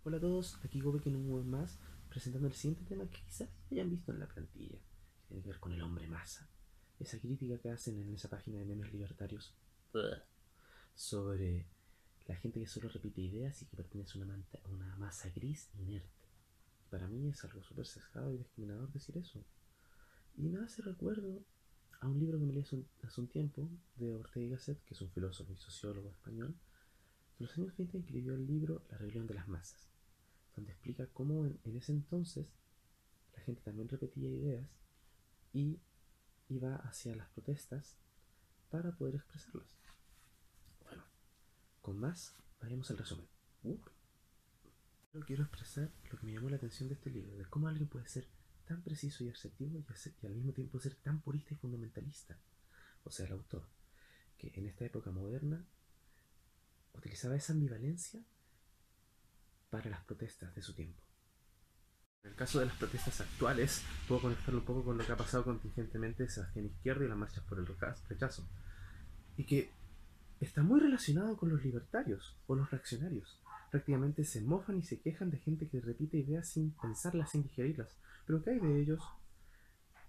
Hola a todos, aquí Gobe en un momento más, presentando el siguiente tema que quizás hayan visto en la plantilla, que tiene que ver con el hombre masa. Esa crítica que hacen en esa página de memes libertarios sobre la gente que solo repite ideas y que pertenece a una masa gris inerte. Para mí es algo súper sesgado y discriminador decir eso. Y me hace recuerdo a un libro que me leí hace un tiempo de Ortega y Gasset, que es un filósofo y sociólogo español. En los años 30 escribió el libro La rebelión de las masas, donde explica cómo en ese entonces la gente también repetía ideas y iba hacia las protestas para poder expresarlas. Bueno, con más, vayamos al resumen. Solo quiero expresar lo que me llamó la atención de este libro, de cómo alguien puede ser tan preciso y asertivo y al mismo tiempo ser tan purista y fundamentalista. O sea, el autor, que en esta época moderna utilizaba esa ambivalencia para las protestas de su tiempo. En el caso de las protestas actuales, puedo conectarlo un poco con lo que ha pasado contingentemente de Sebastián Izquierdo y las marchas por el rechazo. Y que está muy relacionado con los libertarios o los reaccionarios. Prácticamente se mofan y se quejan de gente que repite ideas sin pensarlas, sin digerirlas. Pero ¿qué hay de ellos?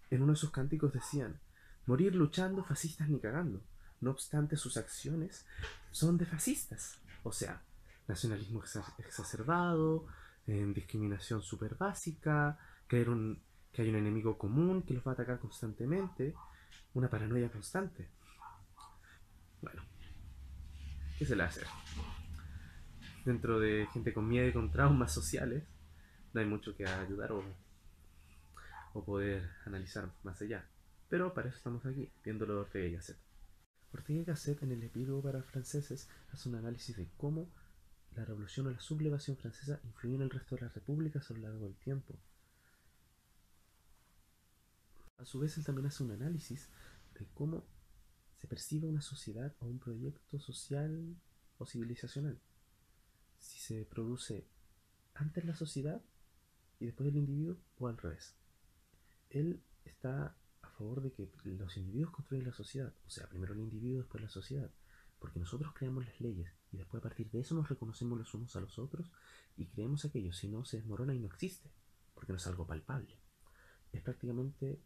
En uno de sus cánticos decían: morir luchando, fascistas ni cagando. No obstante, sus acciones son de fascistas. O sea, nacionalismo exacerbado, discriminación súper básica, que hay un enemigo común que los va a atacar constantemente, una paranoia constante. Bueno, ¿qué se le va a hacer? Dentro de gente con miedo y con traumas sociales, no hay mucho que ayudar o poder analizar más allá. Pero para eso estamos aquí, viéndolo de Ortega y Gasset. Ortega y Gasset, en el epílogo para franceses, hace un análisis de cómo la revolución o la sublevación francesa influyó en el resto de las repúblicas a lo largo del tiempo. A su vez, él también hace un análisis de cómo se percibe una sociedad o un proyecto social o civilizacional. Si se produce antes la sociedad y después el individuo o al revés. Él está a favor de que los individuos construyen la sociedad, o sea, primero el individuo, después la sociedad, porque nosotros creamos las leyes y después a partir de eso nos reconocemos los unos a los otros y creemos aquello, si no se desmorona y no existe, porque no es algo palpable. Es prácticamente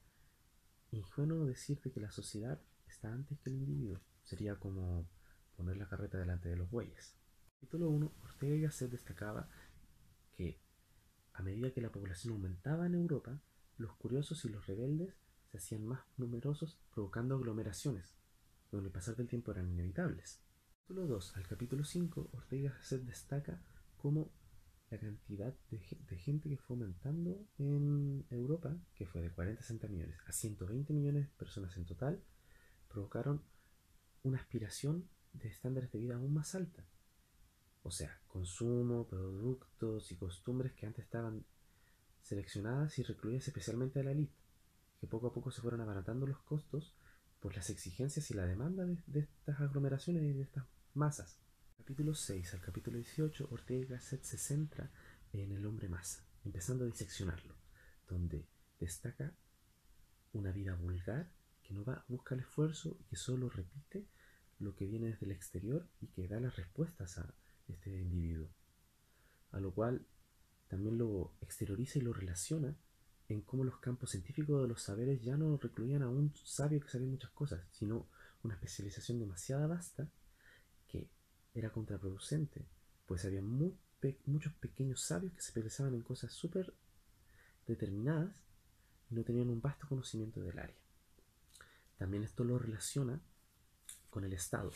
ingenuo decirte que la sociedad está antes que el individuo, sería como poner la carreta delante de los bueyes. Capítulo 1, Ortega y Gasset destacaba que a medida que la población aumentaba en Europa, los curiosos y los rebeldes se hacían más numerosos, provocando aglomeraciones, que con el pasar del tiempo eran inevitables. Del capítulo 2 al capítulo 5, Ortega y Gasset destaca cómo la cantidad de gente que fue aumentando en Europa, que fue de 40 a 60 millones a 120 millones de personas en total, provocaron una aspiración de estándares de vida aún más alta. O sea, consumo, productos y costumbres que antes estaban seleccionadas y recluidas especialmente a la élite, que poco a poco se fueron abaratando los costos por las exigencias y la demanda de estas aglomeraciones y de estas masas. Capítulo 6 al capítulo 18, Ortega y Gasset se centra en el hombre masa, empezando a diseccionarlo, donde destaca una vida vulgar que no busca el esfuerzo y que solo repite lo que viene desde el exterior y que da las respuestas a este individuo, a lo cual también lo exterioriza y lo relaciona en cómo los campos científicos de los saberes ya no recluían a un sabio que sabía muchas cosas, sino una especialización demasiado vasta que era contraproducente, pues había muchos pequeños sabios que se especializaban en cosas súper determinadas y no tenían un vasto conocimiento del área. También esto lo relaciona con el Estado,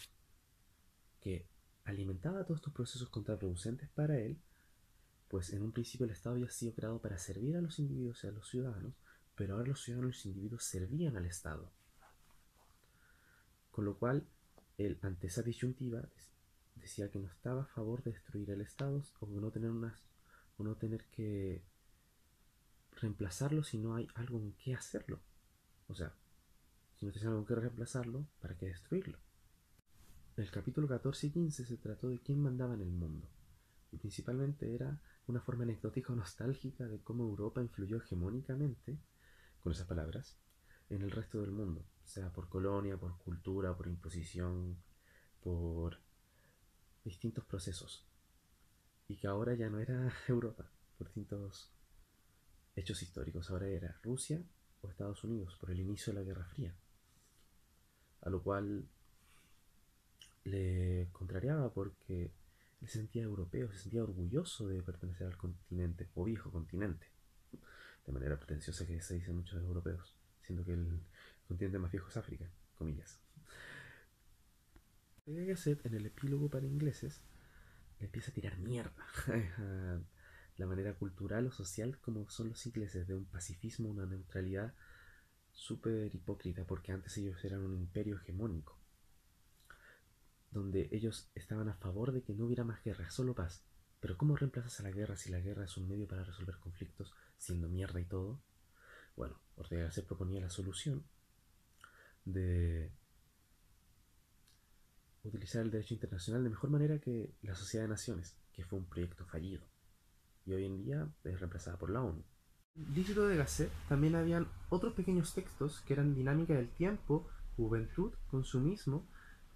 que alimentaba todos estos procesos contraproducentes para él, pues en un principio el Estado había sido creado para servir a los individuos y a los ciudadanos, pero ahora los ciudadanos y los individuos servían al Estado. Con lo cual, él, ante esa disyuntiva, decía que no estaba a favor de destruir el Estado o no tener que reemplazarlo si no hay algo en qué hacerlo. O sea, si no tienes algo en qué reemplazarlo, ¿para qué destruirlo? El capítulo 14 y 15 se trató de quién mandaba en el mundo, y principalmente era una forma anecdótica o nostálgica de cómo Europa influyó hegemónicamente, con esas palabras, en el resto del mundo, sea por colonia, por cultura, por imposición, por distintos procesos. y que ahora ya no era Europa, por distintos hechos históricos. Ahora era Rusia o Estados Unidos, por el inicio de la Guerra Fría, a lo cual le contrariaba porque él se sentía europeo, se sentía orgulloso de pertenecer al continente, o viejo continente, de manera pretenciosa que se dicen muchos europeos, siendo que el continente más viejo es África, comillas. Gasset, en el epílogo para ingleses, le empieza a tirar mierda a la manera cultural o social como son los ingleses, de un pacifismo, una neutralidad súper hipócrita, porque antes ellos eran un imperio hegemónico, donde ellos estaban a favor de que no hubiera más guerra, solo paz. Pero ¿cómo reemplazas a la guerra si la guerra es un medio para resolver conflictos, siendo mierda y todo? Bueno, Ortega Gasset proponía la solución de utilizar el derecho internacional de mejor manera que la Sociedad de Naciones, que fue un proyecto fallido, y hoy en día es reemplazada por la ONU. En el libro de Gasset también habían otros pequeños textos que eran dinámica del tiempo, juventud, consumismo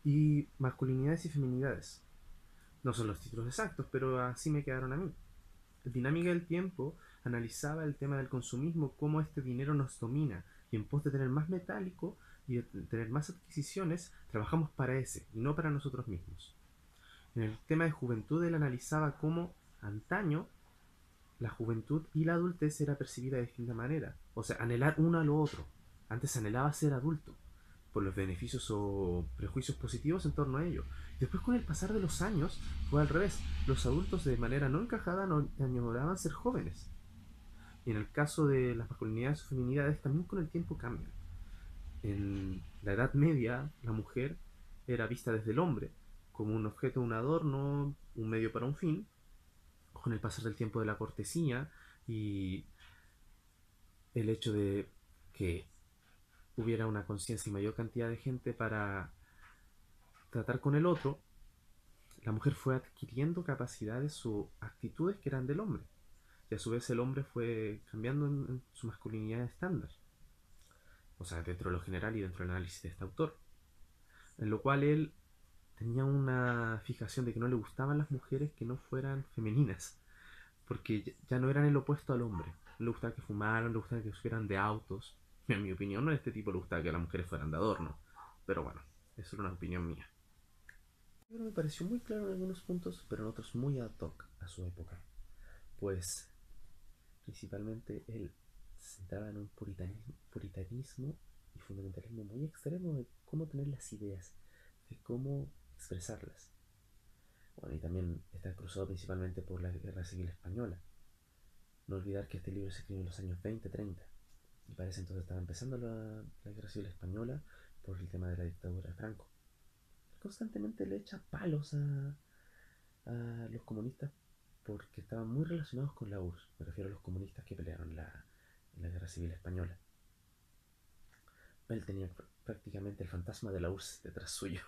y masculinidades y feminidades. No son los títulos exactos, pero así me quedaron a mí. Dinámica del tiempo analizaba el tema del consumismo, cómo este dinero nos domina, y en pos de tener más metálico y de tener más adquisiciones, trabajamos para ese y no para nosotros mismos. En el tema de juventud, él analizaba cómo antaño la juventud y la adultez era percibida de distinta manera. O sea, anhelar uno a lo otro. Antes anhelaba ser adulto, por los beneficios o prejuicios positivos en torno a ello. Después, con el pasar de los años, fue al revés. Los adultos, de manera no encajada, no añoraban ser jóvenes. Y en el caso de las masculinidades o feminidades, también con el tiempo cambian. En la Edad Media, la mujer era vista desde el hombre, como un objeto, un adorno, un medio para un fin. Con el pasar del tiempo de la cortesía y el hecho de que hubiera una conciencia y mayor cantidad de gente para tratar con el otro, la mujer fue adquiriendo capacidades o actitudes que eran del hombre. Y a su vez el hombre fue cambiando en su masculinidad estándar. O sea, dentro de lo general y dentro del análisis de este autor. En lo cual él tenía una fijación de que no le gustaban las mujeres que no fueran femeninas. Porque ya no eran el opuesto al hombre. No le gustaba que fumaran, no le gustaba que subieran de autos. En mi opinión, a este tipo le gustaba que las mujeres fueran de adorno. Pero bueno, eso era una opinión mía. El libro me pareció muy claro en algunos puntos, pero en otros muy ad hoc a su época. Pues principalmente él se centraba en un puritanismo y fundamentalismo muy extremo de cómo tener las ideas, de cómo expresarlas. Bueno, y también está cruzado principalmente por la Guerra Civil Española. No olvidar que este libro se escribió en los años 20-30 y para ese entonces estaba empezando la Guerra Civil Española por el tema de la dictadura de Franco. Constantemente le echa palos a los comunistas porque estaban muy relacionados con la URSS. Me refiero a los comunistas que pelearon en la Guerra Civil Española. Él tenía prácticamente el fantasma de la URSS detrás suyo,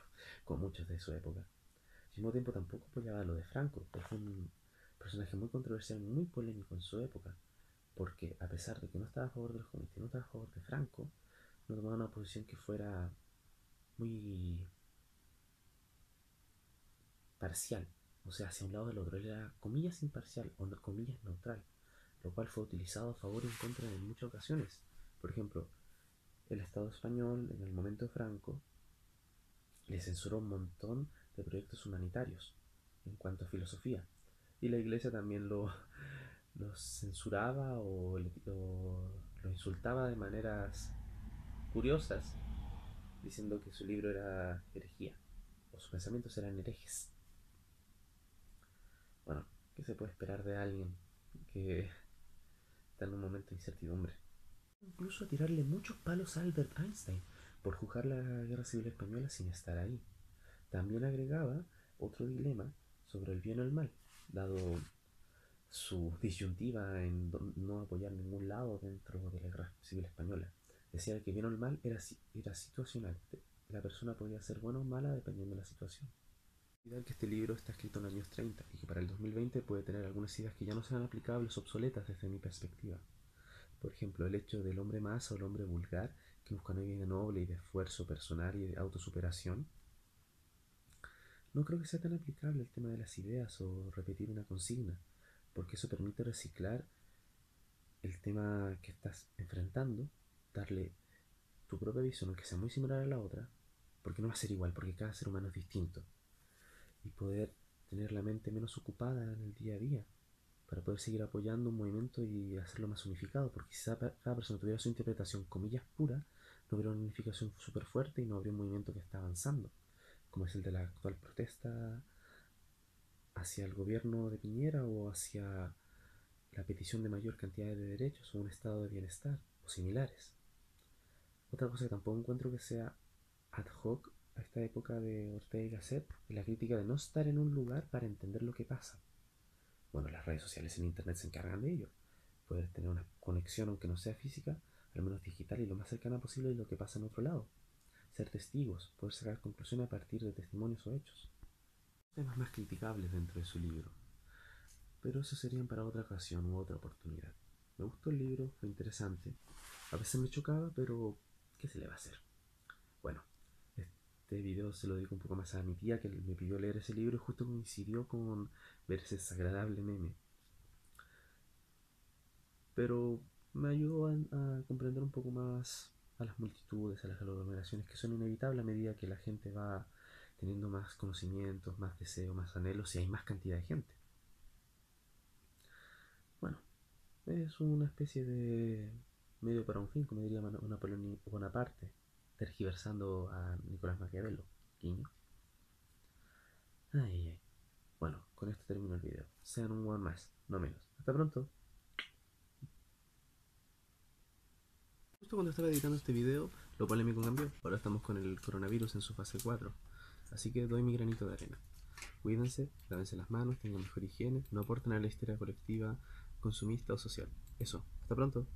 con muchos de su época. Al mismo tiempo tampoco apoyaba lo de Franco, pero fue un personaje muy controversial, muy polémico en su época, porque a pesar de que no estaba a favor de los comunistas y no estaba a favor de Franco, no tomaba una posición que fuera muy parcial, o sea, hacia un lado del otro. Él era comillas imparcial o no, comillas neutral, lo cual fue utilizado a favor y en contra en muchas ocasiones. Por ejemplo, el Estado español en el momento de Franco le censuró un montón de proyectos humanitarios en cuanto a filosofía, y la iglesia también lo censuraba o lo insultaba de maneras curiosas, diciendo que su libro era herejía o sus pensamientos eran herejes. Bueno, ¿qué se puede esperar de alguien que está en un momento de incertidumbre? Incluso a tirarle muchos palos a Albert Einstein por juzgar la Guerra Civil Española sin estar ahí. También agregaba otro dilema sobre el bien o el mal, dado su disyuntiva en no apoyar ningún lado dentro de la Guerra Civil Española. Decía que bien o el mal era situacional. La persona podía ser buena o mala dependiendo de la situación. Que este libro está escrito en los años 30 y que para el 2020 puede tener algunas ideas que ya no sean aplicables o obsoletas desde mi perspectiva. Por ejemplo, el hecho del hombre masa o el hombre vulgar que busca una vida noble y de esfuerzo personal y de autosuperación No creo que sea tan aplicable el tema de las ideas o repetir una consigna, porque eso permite reciclar el tema que estás enfrentando, darle tu propia visión, aunque sea muy similar a la otra, porque no va a ser igual, porque cada ser humano es distinto, y poder tener la mente menos ocupada en el día a día, para poder seguir apoyando un movimiento y hacerlo más unificado, porque si cada persona tuviera su interpretación, comillas, pura, no hubiera una unificación súper fuerte y no habría un movimiento que está avanzando, como es el de la actual protesta hacia el gobierno de Piñera o hacia la petición de mayor cantidad de derechos o un estado de bienestar o similares. Otra cosa que tampoco encuentro que sea ad hoc a esta época de Ortega y Gasset es la crítica de no estar en un lugar para entender lo que pasa. Bueno, las redes sociales en internet se encargan de ello. Poder tener una conexión, aunque no sea física, al menos digital y lo más cercana posible de lo que pasa en otro lado. Ser testigos, poder sacar conclusiones a partir de testimonios o hechos. Temas más criticables dentro de su libro, pero eso serían para otra ocasión u otra oportunidad. Me gustó el libro, fue interesante. A veces me chocaba, pero ¿qué se le va a hacer? Bueno, este video se lo dedico un poco más a mi tía que me pidió leer ese libro y justo coincidió con ver ese desagradable meme. Pero me ayudó a comprender un poco más a las multitudes, a las aglomeraciones que son inevitables a medida que la gente va teniendo más conocimientos, más deseos, más anhelos y hay más cantidad de gente. Bueno, es una especie de medio para un fin, como diría Napoleón Bonaparte, tergiversando a Nicolás Maquiavelo. Guiño. Ay, ay. Bueno, con esto termino el video. Sean un one más, no menos. Hasta pronto. Justo cuando estaba editando este video, lo polémico cambió. Ahora estamos con el coronavirus en su fase 4. Así que doy mi granito de arena. Cuídense, lávense las manos, tengan mejor higiene, no aporten a la histeria colectiva, consumista o social. Eso, hasta pronto.